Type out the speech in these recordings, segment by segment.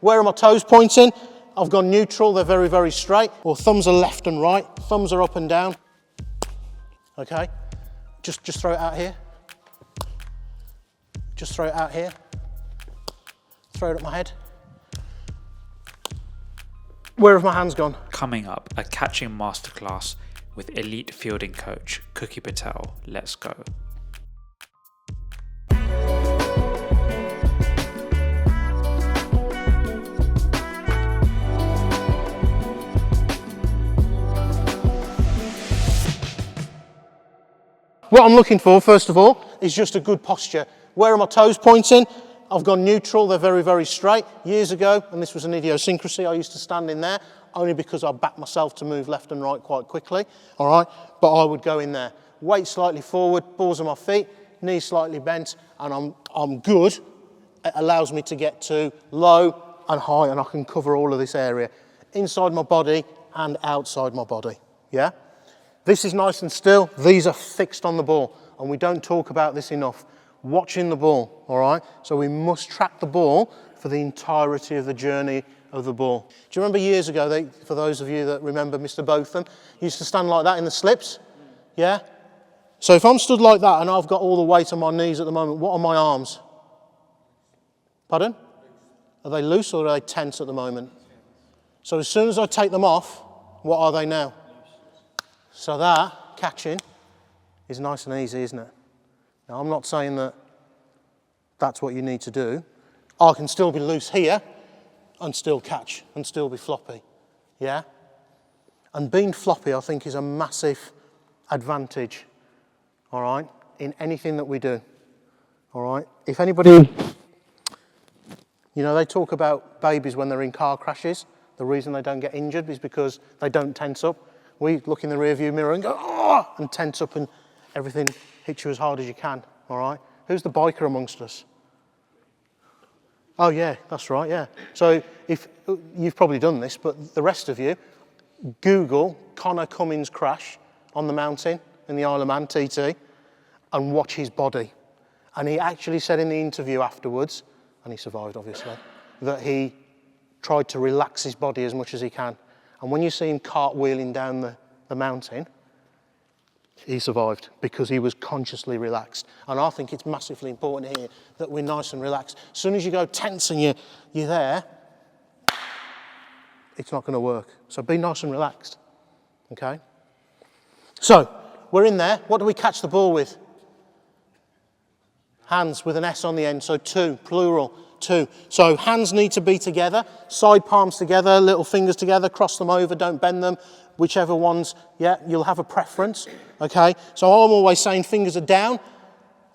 Where are my toes pointing? I've gone neutral, they're very, very straight. Or thumbs are left and right, thumbs are up and down. Okay, just throw it out here. Just throw it out here. Throw it at my head. Where have my hands gone? Coming up, a catching masterclass with elite fielding coach Cookie Patel. Let's go. What I'm looking for, first of all, is just a good posture. Where are my toes pointing? I've gone neutral, they're very, very straight. Years ago, and this was an idiosyncrasy, I used to stand in there only because I backed myself to move left and right quite quickly, all right? But I would go in there. Weight slightly forward, balls on my feet, knees slightly bent, and I'm good. It allows me to get to low and high, and I can cover all of this area, inside my body and outside my body, yeah? This is nice and still. These are fixed on the ball, and we don't talk about this enough. Watching the ball, all right? So we must track the ball for the entirety of the journey of the ball. Do you remember years ago, for those of you that remember Mr. Botham, used to stand like that in the slips? Yeah? So if I'm stood like that and I've got all the weight on my knees at the moment, what are my arms? Pardon? Are they loose or are they tense at the moment? So as soon as I take them off, what are they now? So that, catching, is nice and easy, isn't it? Now, I'm not saying that that's what you need to do. I can still be loose here and still catch and still be floppy, yeah? And being floppy, I think, is a massive advantage, all right, in anything that we do, all right? If anybody, you know, they talk about babies when they're in car crashes. The reason they don't get injured is because they don't tense up. We look in the rearview mirror and go, oh, and tense up and everything hits you as hard as you can, all right? Who's the biker amongst us? Oh yeah, that's right, yeah. So if you've probably done this, but the rest of you, Google Connor Cummins crash on the mountain in the Isle of Man, TT, and watch his body. And he actually said in the interview afterwards, and he survived obviously, that he tried to relax his body as much as he can. And when you see him cartwheeling down the mountain, he survived because he was consciously relaxed. And I think it's massively important here that we're nice and relaxed. As soon as you go tense and you're there, it's not going to work. So be nice and relaxed, okay? So we're in there. What do we catch the ball with? Hands with an S on the end, so two, plural. Two. So hands need to be together, side palms together, little fingers together, cross them over, don't bend them, whichever ones, yeah, you'll have a preference, okay? So I'm always saying fingers are down,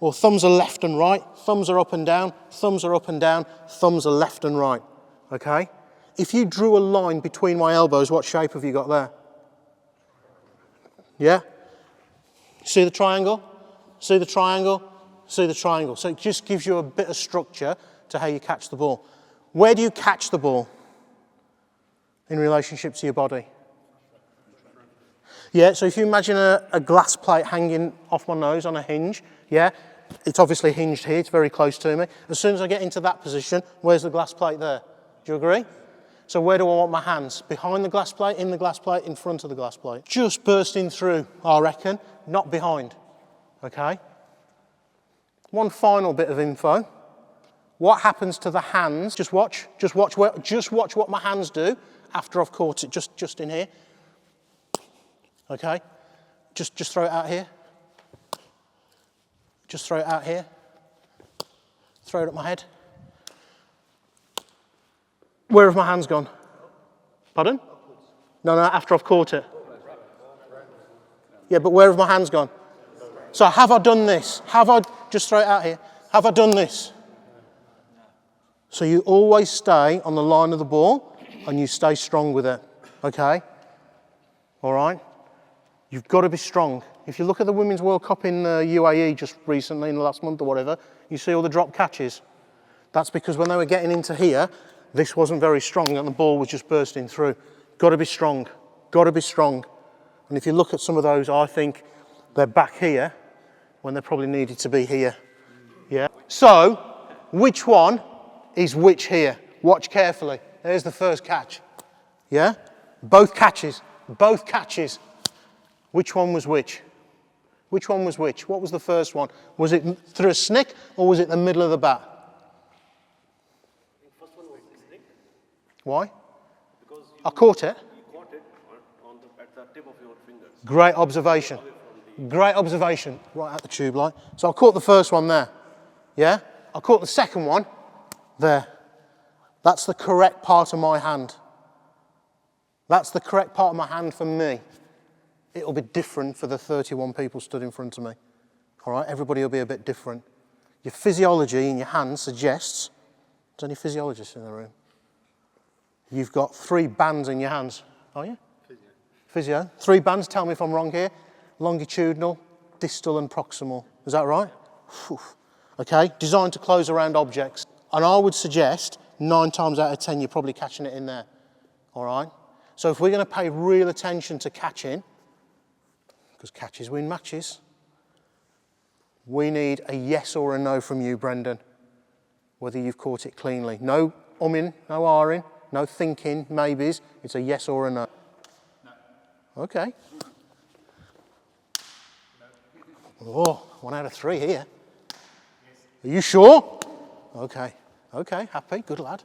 or thumbs are left and right, thumbs are up and down, thumbs are up and down, thumbs are left and right, okay? If you drew a line between my elbows, what shape have you got there? Yeah? See the triangle? See the triangle? See the triangle. So it just gives you a bit of structure to how you catch the ball. Where do you catch the ball in relationship to your body? Yeah, so if you imagine a glass plate hanging off my nose on a hinge, yeah, it's obviously hinged here, it's very close to me. As soon as I get into that position, where's the glass plate there? Do you agree? So where do I want my hands? Behind the glass plate, in the glass plate, in front of the glass plate? Just bursting through, I reckon, not behind, okay? One final bit of info. What happens to the hands? Just watch what my hands do after I've caught it, just in here. Okay? Just throw it out here. Just throw it out here. Throw it at my head. Where have my hands gone? Pardon? No, after I've caught it. Yeah, but where have my hands gone? So have I done this? Just throw it out here. Have I done this? So you always stay on the line of the ball and you stay strong with it, okay? All right? You've got to be strong. If you look at the Women's World Cup in UAE just recently, in the last month or whatever, you see all the drop catches. That's because when they were getting into here, this wasn't very strong and the ball was just bursting through. Got to be strong. Got to be strong. And if you look at some of those, I think they're back here when they probably needed to be here. Yeah. So, which one is which here? Watch carefully. There's the first catch. Yeah? Both catches. Both catches. Which one was which? Which one was which? What was the first one? Was it through a snick or was it the middle of the bat? The first one was a snick. Why? Because I caught it. you caught it at the tip of your fingers. Great observation. Great observation. Right at the tube light. So I caught the first one there. Yeah? I caught the second one there. That's the correct part of my hand. That's the correct part of my hand for me. It'll be different for the 31 people stood in front of me. All right? Everybody will be a bit different. Your physiology in your hand suggests, there's any physiologists in the room? You've got 3 bands in your hands. Are you? Physio. 3 bands, tell me if I'm wrong here. Longitudinal, distal and proximal. Is that right? Whew. Okay, designed to close around objects. And I would suggest 9 times out of 10 you're probably catching it in there. All right? So if we're going to pay real attention to catching, because catches win matches, we need a yes or a no from you, Brendan, whether you've caught it cleanly. No umming, no ahhing, no thinking, maybes. It's a yes or a no. No. Okay. No. Oh, 1 out of 3 here. Yes. Are you sure? Okay. Okay, happy, good lad.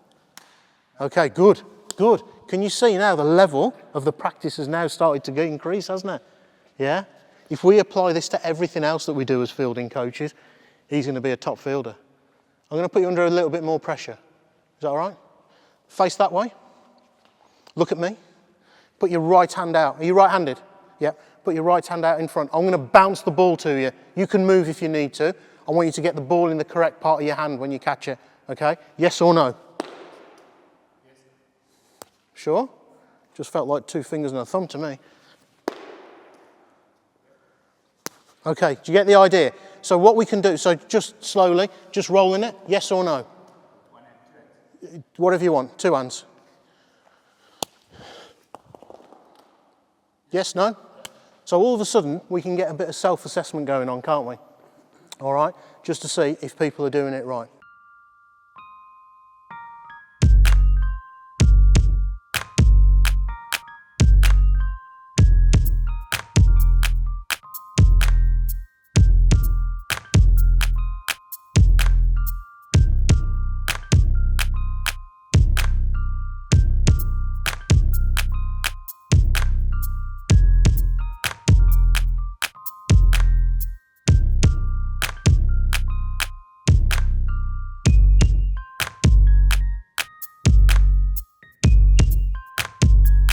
Okay, good, good. Can you see now the level of the practice has now started to increase, hasn't it? Yeah? If we apply this to everything else that we do as fielding coaches, he's going to be a top fielder. I'm going to put you under a little bit more pressure. Is that all right? Face that way. Look at me. Put your right hand out. Are you right-handed? Yeah. Put your right hand out in front. I'm going to bounce the ball to you. You can move if you need to. I want you to get the ball in the correct part of your hand when you catch it. Okay? Yes or no? Yes. Sure? Just felt like 2 fingers and a thumb to me. Okay, do you get the idea? So what we can do, so just slowly, just rolling it, yes or no? 1 and 2. Whatever you want, 2 hands. Yes, no? So all of a sudden, we can get a bit of self-assessment going on, can't we? All right? Just to see if people are doing it right.